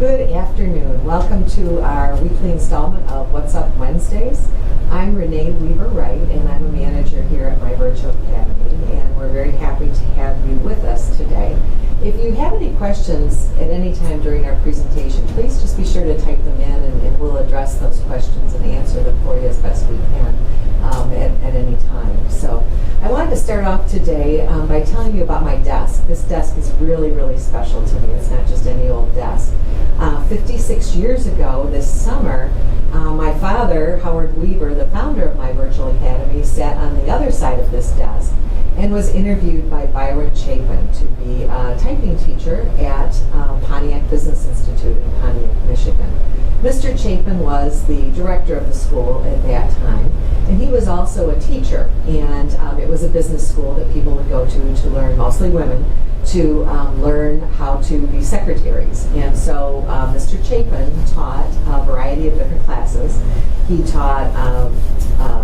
Good afternoon. Welcome to our weekly installment of What's Up Wednesdays. I'm Renee Weaver-Wright, and I'm a manager here at my Virtual Academy, and we're very happy to have you with us today. If you have any questions at any time during our presentation, please just be sure to type them in, and we'll address those questions and answer them for you as best we can at any time. So I wanted to start off today by telling you about my desk. This desk is really, really special to me. It's not just any old desk. 56 years ago this summer, my father, Howard Weaver, the founder of my Virtual Academy, sat on the other side of this desk and was interviewed by Byron Chapin to be a typing teacher at Pontiac Business Institute in Pontiac, Michigan. Mr. Chapin was the director of the school at that time, and he was also a teacher, and it was a business school that people would go to learn, mostly women, to learn how to be secretaries. And so Mr. Chapin taught a variety of different classes. He taught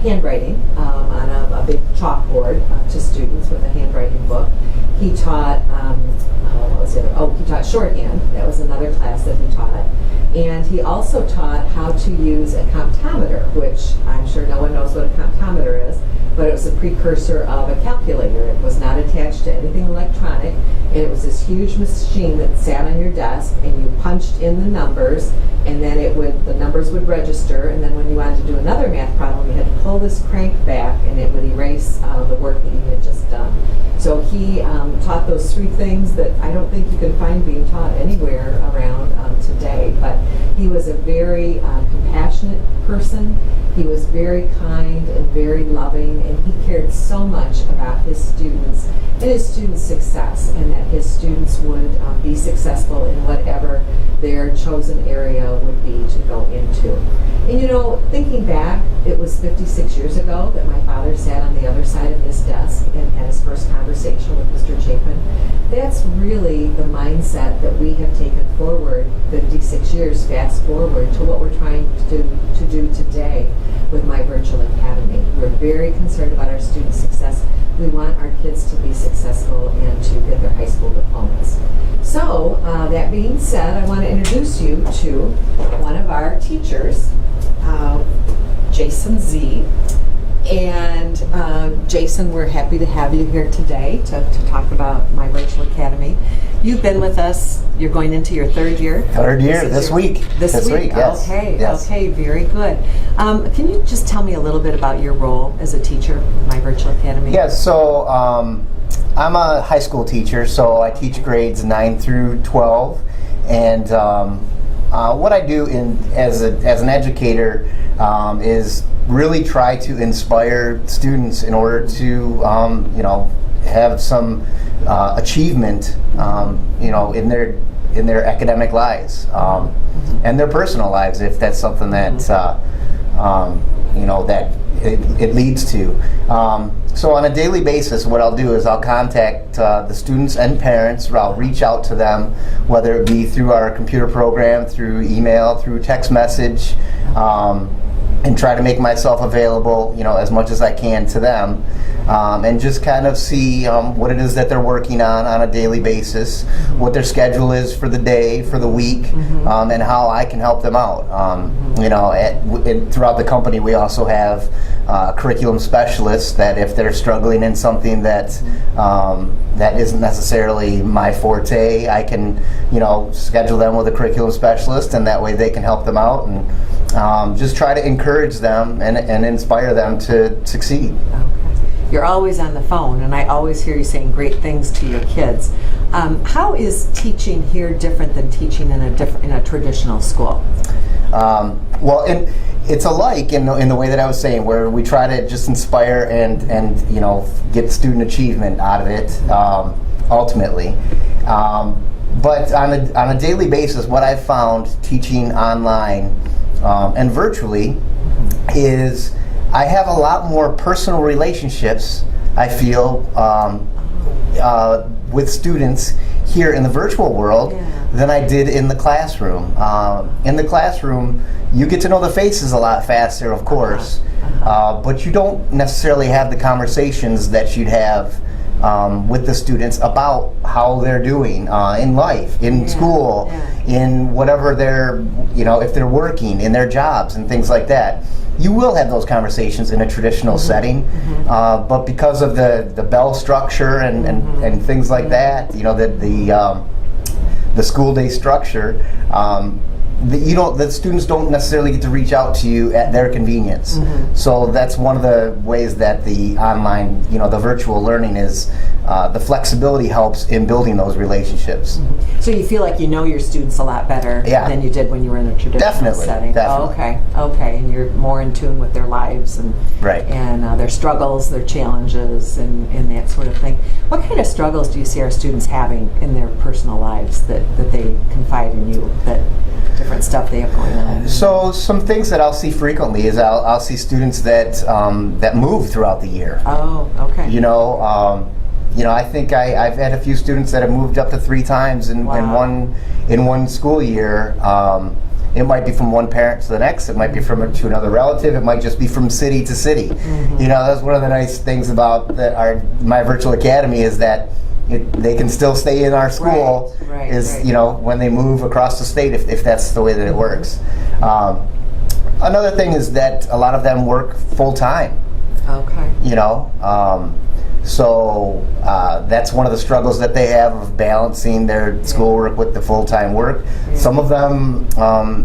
handwriting on a big chalkboard to students with a handwriting book. He taught, what was the other? Oh, he taught shorthand. That was another class that he taught. And he also taught how to use a comptometer, which I'm sure no one knows what a comptometer is, but it was a precursor of a calculator. It was not attached to anything electronic, and it was this huge machine that sat on your desk, and you punched in the numbers, and then the numbers would register, and then when you wanted to do another math problem, you had to pull this crank back, and it would erase the work that you had just done. So he taught those three things that I don't think you can find being taught anywhere around today, but he was a very compassionate person. He was very kind and very loving, and he cared so much about his students and his students' success, and that his students would be successful in whatever their chosen area would be to go into. And you know, thinking back, it was 56 years ago that my father sat on the other side of his desk and had his first conversation with Mr. Chapin. That's really the mindset that we have taken forward 56 years, fast forward to what we're trying to do today with my Virtual Academy. We're very concerned about our student success. We want our kids to be successful and to get their high school diplomas. So, that being said, I want to introduce you to one of our teachers, Jason Z. And Jason, we're happy to have you here today to talk about my Virtual Academy. You've been with us, you're going into your third year? Third year, this week. This week, yes. Okay, yes. Okay, very good. Can you just tell me a little bit about your role as a teacher in my Virtual Academy? Yes, so I'm a high school teacher, so I teach grades 9 through 12. And what I do as an educator is really try to inspire students in order to have some achievement in their academic lives and their personal lives, if that's something that that it leads to. So on a daily basis, what I'll do is I'll contact the students and parents, or I'll reach out to them, whether it be through our computer program, through email, through text message, and try to make myself available, as much as I can to them, and just kind of see what it is that they're working on a daily basis, what their schedule is for the day, for the week, and how I can help them out. Throughout the company, we also have a curriculum specialist that if they're struggling in something that isn't necessarily my forte, I can, schedule them with a curriculum specialist, and that way they can help them out and just try to encourage them and inspire them to succeed. Okay. You're always on the phone, and I always hear you saying great things to your kids. How is teaching here different than teaching in a traditional school? It's alike in the way that I was saying, where we try to just inspire and get student achievement out of it ultimately. But on a daily basis, what I've found teaching online and virtually is I have a lot more personal relationships, I feel, with students here in the virtual world than I did in the classroom. In the classroom, you get to know the faces a lot faster, of course, but you don't necessarily have the conversations that you'd have with the students about how they're doing in life, in school, in whatever they're, if they're working, in their jobs and things like that. You will have those conversations in a traditional setting, but because of the bell structure and things like that, the school day structure, the students don't necessarily get to reach out to you at their convenience. So that's one of the ways that the online, the virtual learning is, the flexibility helps in building those relationships. So you feel like you know your students a lot better than you did when you were in a traditional setting. Definitely. Oh, okay, and you're more in tune with their lives and their struggles, their challenges, and that sort of thing. What kind of struggles do you see our students having in their personal lives that they confide in you, that different stuff they have going on? So some things that I'll see frequently is I'll see students that move throughout the year. Oh, okay. I think I've had a few students that have moved up to 3 times in one school year. It might be from one parent to the next. It might be to another relative. It might just be from city to city. That's one of the nice things about my virtual academy is that they can still stay in our school. When they move across the state, if that's the way that it works. Another thing is that a lot of them work full time. Okay. So that's one of the struggles that they have of balancing their schoolwork with the full-time work. Some of them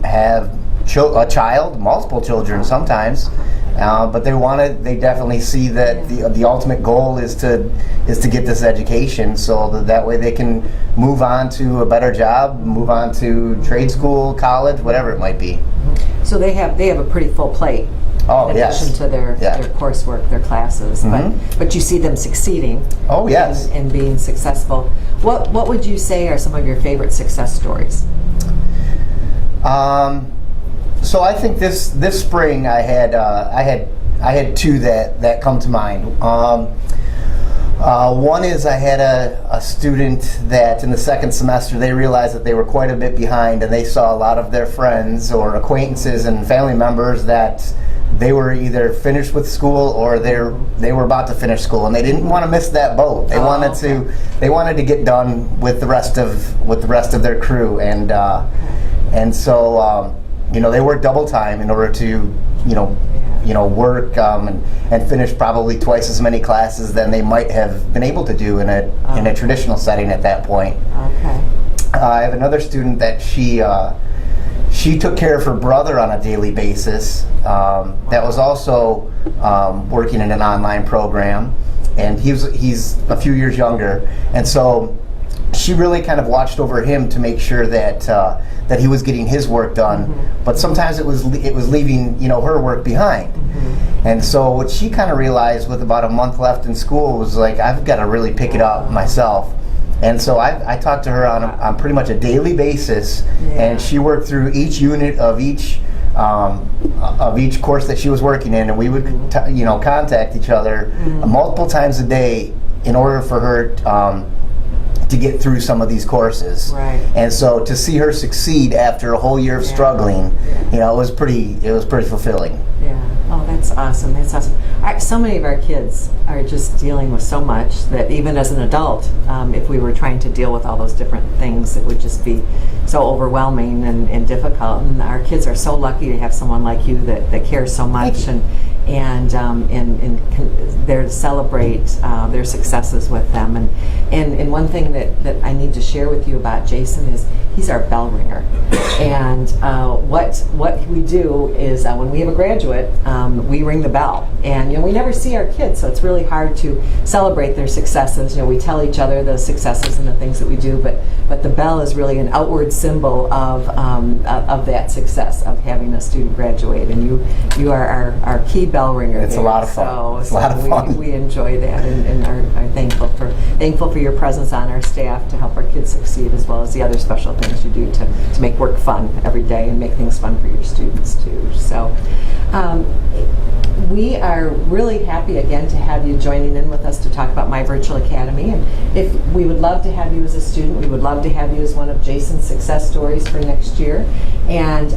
have a child, multiple children sometimes, but they definitely see that the ultimate goal is to get this education, so that way they can move on to a better job, move on to trade school, college, whatever it might be. So they have a pretty full plate. In addition to their coursework, their classes, but you see them succeeding. Oh, yes. And being successful. What would you say are some of your favorite success stories? So I think this spring I had 2 that come to mind. One is I had a student that in the second semester they realized that they were quite a bit behind, and they saw a lot of their friends or acquaintances and family members that they were either finished with school or they were about to finish school, and they didn't want to miss that boat. They wanted to get done with the rest of their crew, and so they worked double time in order to work and finish probably twice as many classes than they might have been able to do in a traditional setting at that point. Okay. I have another student that she took care of her brother on a daily basis. That was also working in an online program, and he's a few years younger, and so she really kind of watched over him to make sure that he was getting his work done. But sometimes it was leaving her work behind. And so what she kind of realized with about a month left in school was like, I've got to really pick it up myself. And so I talked to her on pretty much a daily basis, and she worked through each unit of each course that she was working in, and we would contact each other multiple times a day in order for her to get through some of these courses. Right. And so to see her succeed after a whole year of struggling, it was pretty fulfilling. Yeah. Oh, that's awesome. That's awesome. So many of our kids are just dealing with so much that even as an adult, if we were trying to deal with all those different things, it would just be so overwhelming and difficult. And our kids are so lucky to have someone like you that cares so much and there to celebrate their successes with them. And one thing that I need to share with you about Jason is he's our bell ringer. And what we do is when we have a graduate, we ring the bell. And we never see our kids, so it's really hard to celebrate their successes. We tell each other the successes and the things that we do, but the bell is really an outward symbol of that success of having a student graduate. And you are our key bell ringer. It's a lot of fun. It's a lot of fun. We enjoy that and are thankful for your presence on our staff to help our kids succeed, as well as the other special things you do to make work fun every day and make things fun for your students too. So we are really happy again to have you joining in with us to talk about My Virtual Academy. And if we would love to have you as a student, we would love to have you as one of Jason's success stories for next year. And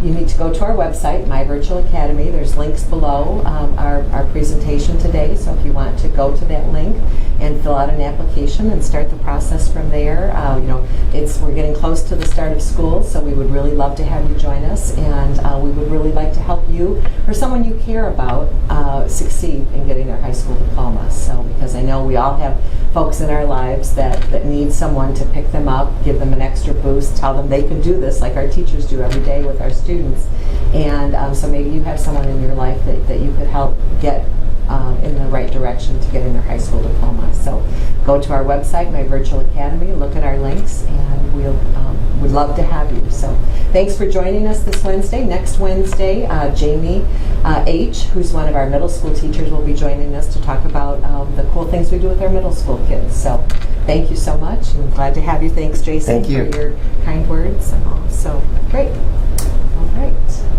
you need to go to our website, My Virtual Academy. There's links below our presentation today. So if you want to go to that link and fill out an application and start the process from there. We're getting close to the start of school, so we would really love to have you join us, and we would really like to help you or someone you care about succeed in getting their high school diploma. So, because I know we all have folks in our lives that need someone to pick them up, give them an extra boost, tell them they can do this, like our teachers do every day with our students. And so maybe you have someone in your life that you could help get in the right direction to getting their high school diploma. So go to our website, My Virtual Academy, look at our links, and we'll would love to have you. So thanks for joining us this Wednesday. Next Wednesday, Jamie H., who's one of our middle school teachers, will be joining us to talk about the cool things we do with our middle school kids. So thank you so much, and glad to have you. Thanks, Jason, Thank you for your kind words and all. So great. All right.